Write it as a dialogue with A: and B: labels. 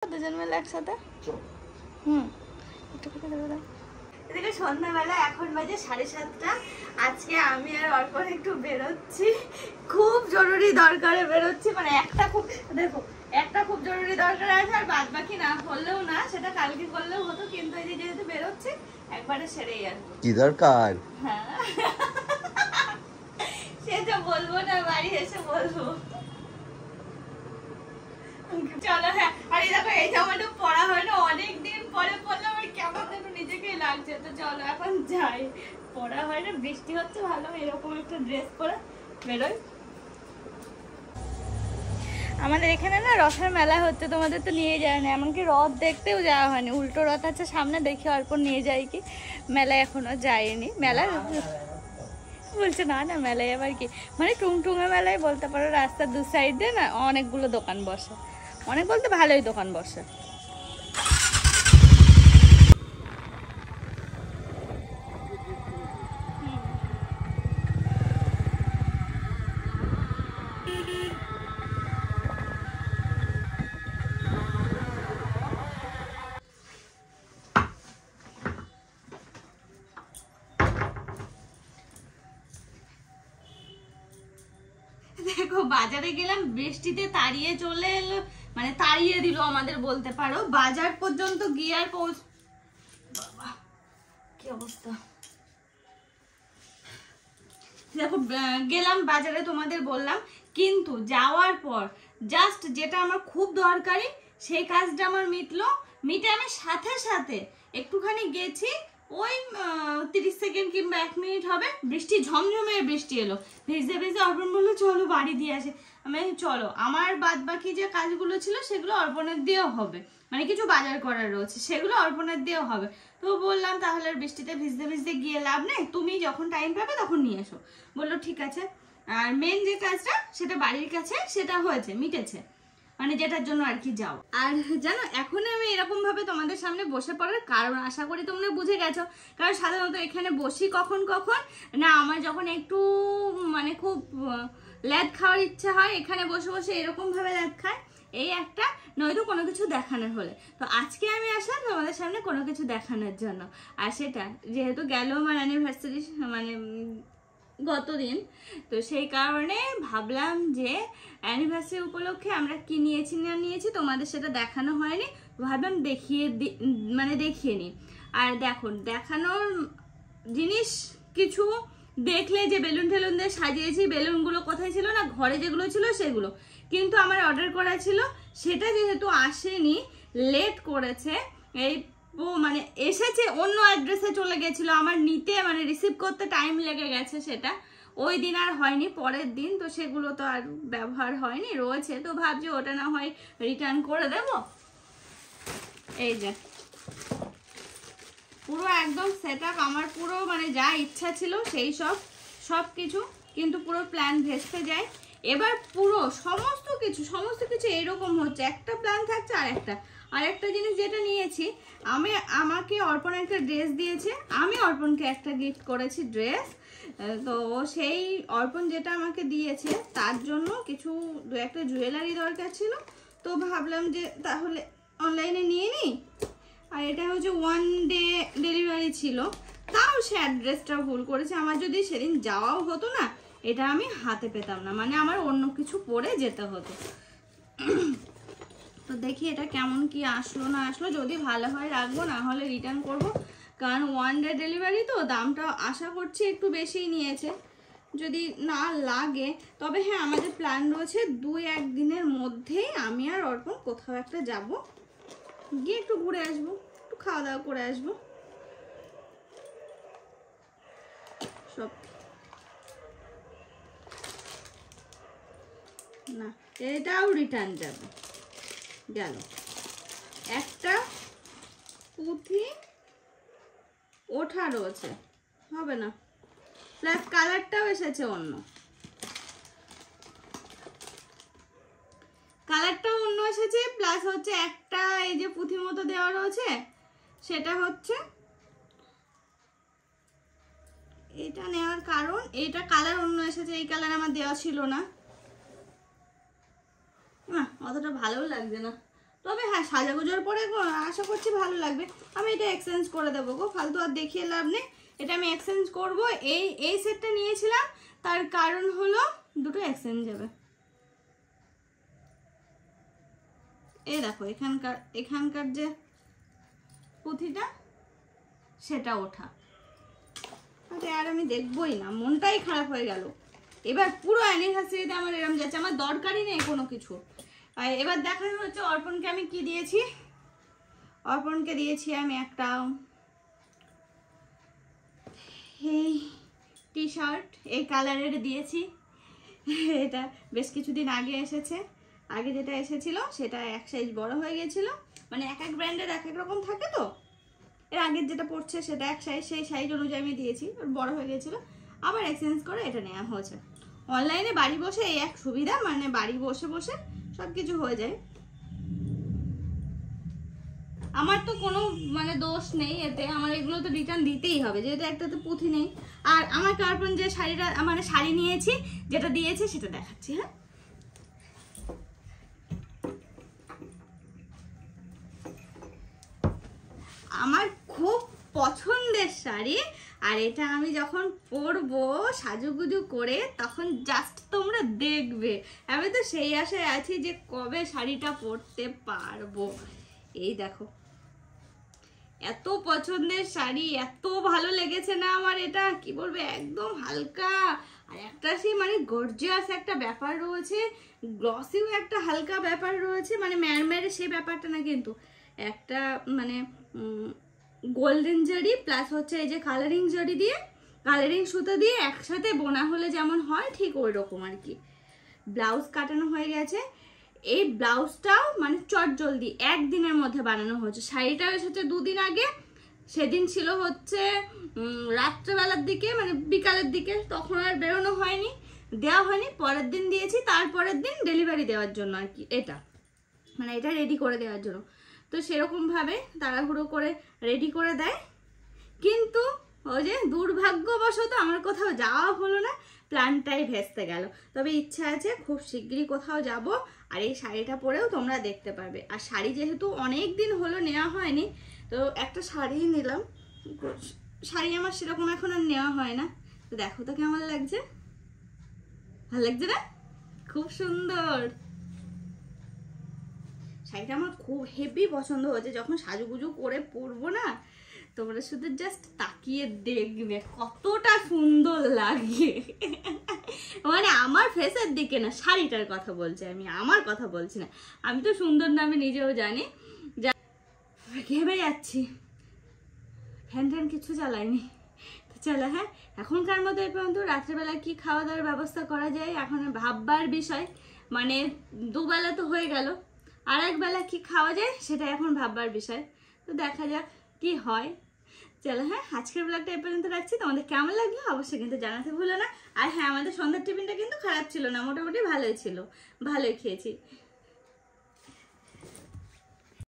A: দুজন মিলে একসাথে এদিকে সন্ধ্যাবেলা এখন বাজে 7:30। আজকে আমি আর অর্পণ একটু বেরোচ্ছি, খুব জরুরি দরকারে বেরোচ্ছি। মানে একটা খুব জরুরি দরকার আছে, আর বাদ বাকি না করলেও না, সেটা কালকে করলেও হতো, কিন্তু এই যে যেহেতু বেরোচ্ছি একবারে সেরেই আসবো।
B: কি দরকার?
A: হ্যাঁ সেটা বলবো না, বাড়ি এসে বলবো। চলো। হ্যাঁ, আর এই দেখো এই জামাটা পরা হয় না, অনেকদিন পরে পরলাম, আর কেমন যেন নিজেকেই লাগছে। তো চলো এখন যাই, পরা হয় না, বৃষ্টি হচ্ছে, ভালো এরকম একটা ড্রেস পরে বেরোই। আমাদের এখানে না রথের মেলা হচ্ছে, তোমাদের তো নিয়ে যায় না, এমনকি রথ দেখতেও যাওয়া হয়নি। উল্টো রথ আছে সামনে, দেখি অল্প নিয়ে যাই কি। মেলায় এখনো যাইনি। মেলা বলছে না না মেলায় আবার কি, মানে টুংটুঙা মেলায় বলতে পারো। রাস্তার দু সাইডে না অনেকগুলো দোকান বসে, অনেক বলতে ভালোই দোকান বসে। দেখো বাজারে গেলাম, বৃষ্টিতে তাড়িয়ে চলে এলো, মানে তাড়িয়ে দিল আমাদের বলতে পারো। বাজার পর্যন্ত গিয়ে আর বাবা কি অবস্থা। দেখো গেলাম বাজারে, তোমাদের বললাম, কিন্তু যাওয়ার পর জাস্ট যেটা আমার খুব দরকারি সেই কাজটা আমার মিটে আমি সাথে সাথে একটুখানি গেছি, ওই 30 সেকেন্ড কিংবা 1 মিনিট হবে, বৃষ্টি ঝমঝমে বৃষ্টি এলো, ভিজতে ভিজতে অর্পণ বললো চলো বাড়ি দিয়ে আসে। আমি চলো, আমার বাদ বাকি যে কাজগুলো ছিল সেগুলো অর্পণের দিয়েও হবে, মানে কিছু বাজার করার রয়েছে সেগুলো অর্পণের দিয়েও হবে। তো বললাম তাহলে বৃষ্টিতে ভিজতে ভিজতে গিয়ে লাভ নেই, তুমি যখন টাইম পাবে তখন নিয়ে এসো। বললো ঠিক আছে। আর মেন যে কাজটা সেটা বাড়ির কাছে, সেটা হয়েছে, মিটেছে, মানে যেটার জন্য আর কি যাও। আর জানো এখন আমি এরকম ভাবে তোমাদের সামনে বসে পড়ার কারণ আশা করি তোমরা বুঝে গেছো। কারণ সাধারণত এখানে বসি কখন না, আমার যখন একটু মানে খুব ল্যাদ খাওয়ার ইচ্ছা হয়, এখানে বসে বসে এরকম ভাবে ল্যাদ খায়, এই একটা, নয়তো কোনো কিছু দেখানোর হলে। তো আজকে আমি আসলাম তোমাদের সামনে কোনো কিছু দেখানোর জন্য। আর সেটা যেহেতু গেল আমার অ্যানিভার্সারি, মানে গতদিন, তো সেই কারণে ভাবলাম যে অ্যানিভার্সারি উপলক্ষে আমরা কি নিয়েছি না নিয়েছি তোমাদের সেটা দেখানো হয়নি, ভাবলাম দেখিয়ে নিই। আর দেখো দেখানোর জিনিস কিছু দেখলে, যে বেলুন টেলুন দিয়ে সাজিয়েছি, বেলুনগুলো কোথায় ছিল না, ঘরে যেগুলো ছিল সেগুলো, কিন্তু আমার অর্ডার করা ছিল সেটা যেহেতু আসেনি, লেট করেছে, এই মানে এসেছে অন্য অ্যাড্রেসে চলে গেছিল, আমার নিতে মানে রিসিভ করতে টাইম লেগে গেছে, সেটা ওই দিন আর হয়নি, পরের দিন। তো সেগুলো তো আর ব্যবহার হয়নি, রয়েছে, তো ভাবছি ওটা না হয় রিটার্ন করে দেব। এই যে পুরো একদম সেট আপ, আমার পুরো মানে যা ইচ্ছা ছিল সেই সব কিছু, কিন্তু পুরো প্ল্যান ভেস্তে যায়। এবার পুরো সমস্ত কিছু এইরকম হচ্ছে, একটা প্ল্যান থাকছে। আর একটা জিনিস যেটা নিয়েছি, আমাকে অর্পণ একটা ড্রেস দিয়েছে, আমি অর্পণকে একটা গিফট করেছি ড্রেস। তো সেই অর্পণ যেটা আমাকে দিয়েছে তার জন্য কিছু একটা জুয়েলারি দরকার ছিল, তো ভাবলাম যে তাহলে অনলাইনে নিয়ে নিই। আর এটা হচ্ছে 1 ডে ডেলিভারি ছিল, তাও সে অ্যাড্রেসটা ভুল করেছে। আমার যদি সেদিন যাওয়াও হতো না, এটা আমি হাতে পেতাম না, মানে আমার অন্য কিছু পরে যেতে হতো। তো দেখি এটা কেমন কি আসলো না আসলো, যদি ভালো হয় রাখবো, না হলে রিটার্ন করব। কারণ 1 ডে ডেলিভারি তো দামটা আশা করছি একটু বেশিই নিয়েছে, যদি না লাগে। তবে হ্যাঁ, আমাদের প্ল্যান রয়েছে 2-1 দিনের মধ্যেই আমি আর অর্পণ কোথাও একটা যাব, গিয়ে একটু ঘুরে আসবো, একটু খাওয়া দাওয়া করে আসবো, সব না। এটাও রিটার্ন যাবে, গেল একটা পুঁথি ওঠা রয়েছে, হবে না, প্লাস কালারটাও এসেছে অন্য, এসেছে, প্লাস হচ্ছে একটা এই যে পুঁথি মতো দেওয়া রয়েছে, সেটা হচ্ছে এটা নেওয়ার কারণ, এটা কালার অন্য এসেছে, এই কালার আমার দেওয়া ছিল না, অতটা ভালো লাগছে না, তবে হ্যাঁ সাজাগুজোর পরে আশা করছি ভালো লাগবে। আমি এটা এক্সচেঞ্জ করে দেবো গো, ফালতু আর দেখিয়ে লাভ নেই। এটা আমি এক্সচেঞ্জ করবো। এই সেটটা নিয়েছিলাম, তার কারণ হলো দুটো এক্সচেঞ্জ যাবে। এই দেখো এখানকার যে পুঁথিটা সেটা ওঠা, আর আমি দেখবোই না, মনটাই খারাপ হয়ে গেল। এবার পুরো অ্যানিভার্সারিতে আমার এরম যাচ্ছে, আমার দরকারই নেই কোনো কিছু। আর এবার দেখানো হচ্ছে অর্পণকে আমি কি দিয়েছি। অর্পণকে দিয়েছি আমি একটা এই টি শার্ট, এই কালারের দিয়েছি। এটা বেশ কিছুদিন আগে এসেছে, আগে যেটা এসেছিল সেটা এক সাইজ বড় হয়ে গেছিল, মানে এক এক ব্র্যান্ডের এক এক রকম থাকে, তো এর আগের যেটা পড়ছে সেটা এক সাইজ, সেই সাইজ অনুযায়ী আমি দিয়েছি, বড় হয়ে গেছিলো, আবার এক্সচেঞ্জ করে এটা নেওয়া হয়েছে। অনলাইনে বাড়ি বসে এই এক সুবিধা, মানে বাড়ি বসে বসে সব কিছু হয়ে যায়। আমার তো কোনো মানে দোষ নেই এতে, আমার এগুলো তো রিটার্ন দিতেই হবে, যেহেতু একটা তো পুঁথি নেই। আর আমার কার্পন যে শাড়িটা মানে শাড়ি নিয়েছি, যেটা দিয়েছে সেটা দেখাচ্ছি। হ্যাঁ, আমার খুব পছন্দের শাড়ি, আর এটা আমি যখন পরবো সাজুগুজু করে তখন জাস্ট তোমরা দেখবে। আমি তো সেই আশায় আছি যে কবে শাড়িটা পরতে পারবো। এই দেখো, এত পছন্দের শাড়ি, এত ভালো লেগেছে না আমার, এটা কি বলবে, একদম হালকা, আর একটা সেই মানে গর্জিয়াস একটা ব্যাপার রয়েছে, গ্লসিও একটা হালকা ব্যাপার রয়েছে, মানে ম্যারম্যারে সেই ব্যাপারটা না, কিন্তু একটা মানে গোল্ডেন জরি প্লাস হচ্ছে এই যে কালারিং জরি দিয়ে, কালারিং সুতো দিয়ে একসাথে বোনা হলে যেমন হয় ঠিক ওই রকম আর কি। ব্লাউজ কাটানো হয়ে গেছে। এই ব্লাউজটাও মানে চটজলদি একদিনের মধ্যে বানানো হয়েছে। শাড়িটা এসেছে দুদিন আগে, সেদিন ছিল হচ্ছে রাত্রেবেলার দিকে, মানে বিকালের দিকে, তখন আর বেরোনো হয়নি, দেওয়া হয়নি, পরের দিন দিয়েছি, তারপরের দিন ডেলিভারি দেওয়ার জন্য আর কি, এটা মানে এটা রেডি করে দেওয়ার জন্য। তো সেরকমভাবে তাড়াহুড়ো করে রেডি করে দেয়, কিন্তু ওই যে দুর্ভাগ্যবশত আমার কোথাও যাওয়া হলো না, প্ল্যানটাই ভেস্তে গেল। তবে ইচ্ছা আছে খুব শিগগিরই কোথাও যাব, আর এই শাড়িটা পরেও তোমরা দেখতে পারবে। আর শাড়ি যেহেতু অনেক দিন হলো নেওয়া হয়নি, তো একটা শাড়ি নিলাম। শাড়ি আমার সেরকম এখন আর নেওয়া হয় না। তো দেখো তো কেমন লাগছে, ভালো লাগছে না? খুব সুন্দর শাড়িটা, আমার খুব হেভি পছন্দ হয়েছে। যখন সাজুগুজু করে পরবো না, তোমরা শুধু জাস্ট তাকিয়ে দেখবে কতটা সুন্দর লাগে। মানে আমার ফেসের দিকে না, শাড়িটার কথা বলছি আমি, আমার কথা বলছি না। আমি তো সুন্দর না, আমি নিজেও জানি। ঘেমে যাচ্ছি, ফ্যান ট্যান কিছু চালাইনি। তো চলো, হ্যাঁ এখনকার মতো এই পর্যন্ত। রাত্রেবেলা কি খাওয়া দাওয়ার ব্যবস্থা করা যায় এখন ভাববার বিষয়, মানে দুবেলা তো হয়ে গেল, আর এক বেলা কি খাওয়া যায় সেটা এখন ভাববার বিষয়। তো দেখা যাক কি হয়। চলো, হ্যাঁ আজকের ব্লগটা এই পর্যন্ত রাখছি। তোমাদের কেমন লাগলো অবশ্যই কিন্তু জানাতে ভুলো না। আর হ্যাঁ, আমাদের সন্ধ্যার টিফিনটা কিন্তু খারাপ ছিল না, মোটামুটি ভালোই ছিল, ভালোই খেয়েছি।